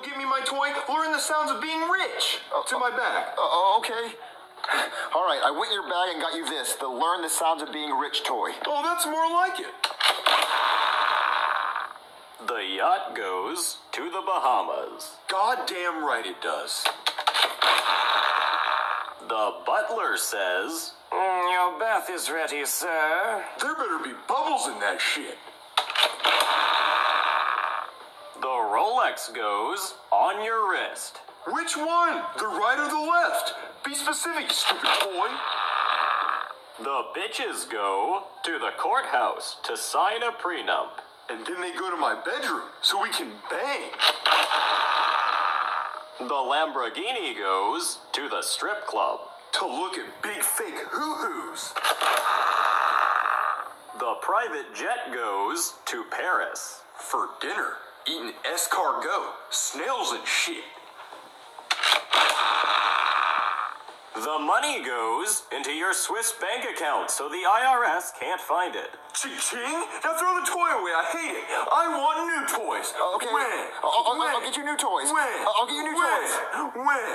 go get me my toy, learn the sounds of being rich. To my bag. Okay. All right, I went in your bag and got you this, the Learn the Sounds of Being Rich toy. Oh, that's more like it. The yacht goes to the Bahamas. Goddamn right it does. The butler says, Your bath is ready, sir. There better be bubbles in that shit. the Rolex goes on your wrist. Which one? The right or the left? Be specific, you stupid boy. The bitches go to the courthouse to sign a prenup. And then they go to my bedroom so we can bang. The Lamborghini goes to the strip club. To look at big fake hoo-hoos. The private jet goes to Paris. For dinner, eating escargot, snails and shit. The money goes into your Swiss bank account so the IRS can't find it. Ching-ching? Now throw the toy away, I hate it. I want new toys. Okay. When? I'll get you new toys. When? I'll get you new toys. When?